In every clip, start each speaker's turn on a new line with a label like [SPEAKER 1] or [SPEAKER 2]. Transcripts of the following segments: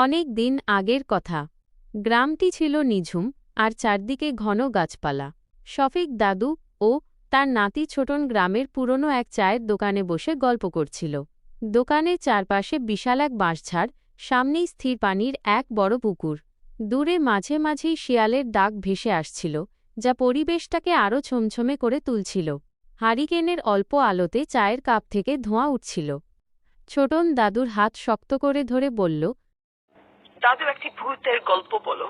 [SPEAKER 1] অনেক দিন আগের কথা। গ্রামটি ছিল নিঝুম আর চারদিকে ঘন গাছপালা। শফিক দাদু ও তার নাতি ছোটন গ্রামের পুরনো এক চায়ের দোকানে বসে গল্প করছিল। দোকানের চারপাশে বিশাল এক বাঁশঝাড়, সামনেই স্থির পানির এক বড় পুকুর। দূরে মাঝে মাঝেই শিয়ালের ডাক ভেসে আসছিল, যা পরিবেশটাকে আরও ছমছমে করে তুলছিল। হারিকেনের অল্প আলোতে চায়ের কাপ থেকে ধোঁয়া উঠছিল। ছোটন দাদুর হাত শক্ত করে ধরে বলল,
[SPEAKER 2] দাদু, একটি ভূতের গল্প বলো।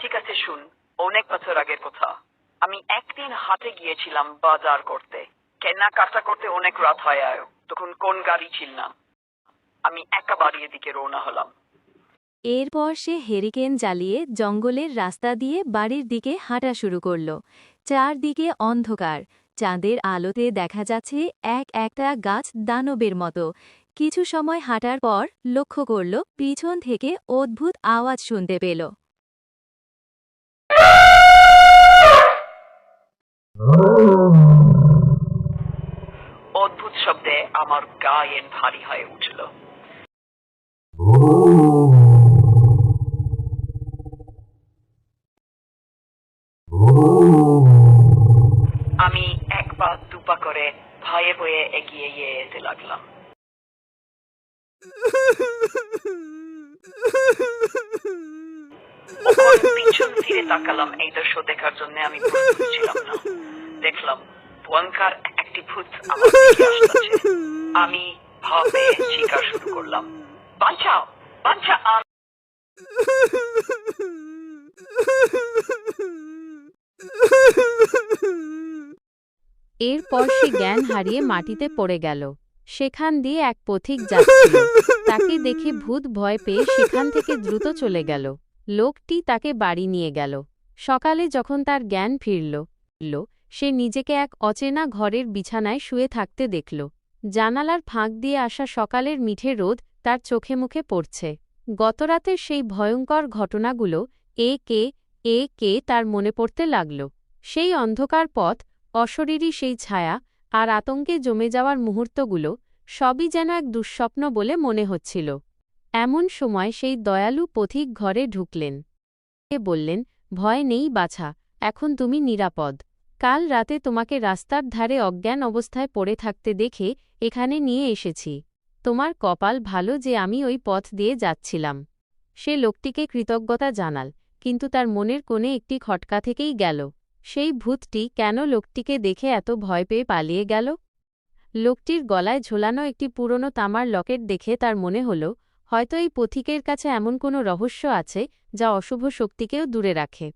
[SPEAKER 2] ঠিক আছে, শুন। অনেক বছর আগের কথা। আমি একদিন হাটে গিয়েছিলাম বাজার করতে। কেনাকাটা করতে অনেক রাত হয়ে আয়, তখন কোন গাড়ি ছিল না। আমি একা বাড়ির দিকে রওনা হলাম।
[SPEAKER 3] এরপর সে হেরিকেন জ্বালিয়ে জঙ্গলের রাস্তা দিয়ে বাড়ির দিকে হাঁটা শুরু করল। চারদিকে অন্ধকার, চাঁদের আলোতে দেখা যাচ্ছে এক একটা গাছ দানবের মতো। কিছু সময় হাঁটার পর লক্ষ্য করল পিছন থেকে অদ্ভুত আওয়াজ শুনতে পেল।
[SPEAKER 2] অদ্ভুত শব্দে আমার গায়ে ভারী হয়ে উঠল। আমি এক পা দুপা করে ভয়ে ভয়ে এগিয়ে যেতে লাগলাম। পিছন ফিরে তাকালাম। এই দৃশ্য দেখার জন্য আমি প্রস্তুত ছিলাম না। দেখলাম ভয়ঙ্কর একটি ভূত আমার দিকে আসছে। আমি ভয়ে চিৎকার শুরু করলাম, বাঁচাও, বাঁচাও।
[SPEAKER 1] এরপর সে জ্ঞান হারিয়ে মাটিতে পড়ে গেল। সেখান দিয়ে এক পথিক যাচ্ছিল। তাকে দেখে ভূত ভয় পেয়ে সেখান থেকে দ্রুত চলে গেল। লোকটি তাকে বাড়ি নিয়ে গেল। সকালে যখন তার জ্ঞান ফিরল, সে নিজেকে এক অচেনা ঘরের বিছানায় শুয়ে থাকতে দেখল। জানালার ফাঁক দিয়ে আসা সকালের মিঠে রোদ তার চোখে মুখে পড়ছে। গতরাতের সেই ভয়ঙ্কর ঘটনাগুলো এ কে তার মনে পড়তে লাগল। সেই অন্ধকার পথ, অশরীরী সেই ছায়া আর আতঙ্কে জমে যাওয়ার মুহূর্তগুলো সবই যেন এক দুঃস্বপ্ন বলে মনে হচ্ছিল। এমন সময় সেই দয়ালু পথিক ঘরে ঢুকলেন। বললেন, ভয় নেই বাছা, এখন তুমি নিরাপদ। কাল রাতে তোমাকে রাস্তার ধারে অজ্ঞান অবস্থায় পড়ে থাকতে দেখে এখানে নিয়ে এসেছি। তোমার কপাল ভালো যে আমি ওই পথ দিয়ে যাচ্ছিলাম। সে লোকটিকে কৃতজ্ঞতা জানাল, কিন্তু তার মনের কোণে একটি খটকা থেকেই গেল। সেই ভূতটি কেন লোকটিকে দেখে এত ভয় পেয়ে পালিয়ে গেল? লোকটির গলায় ঝোলানো একটি পুরনো তামার লকেট দেখে তার মনে হল, হয়তো এই পথিকের কাছে এমন কোনো রহস্য আছে যা অশুভ শক্তিকেও দূরে রাখে।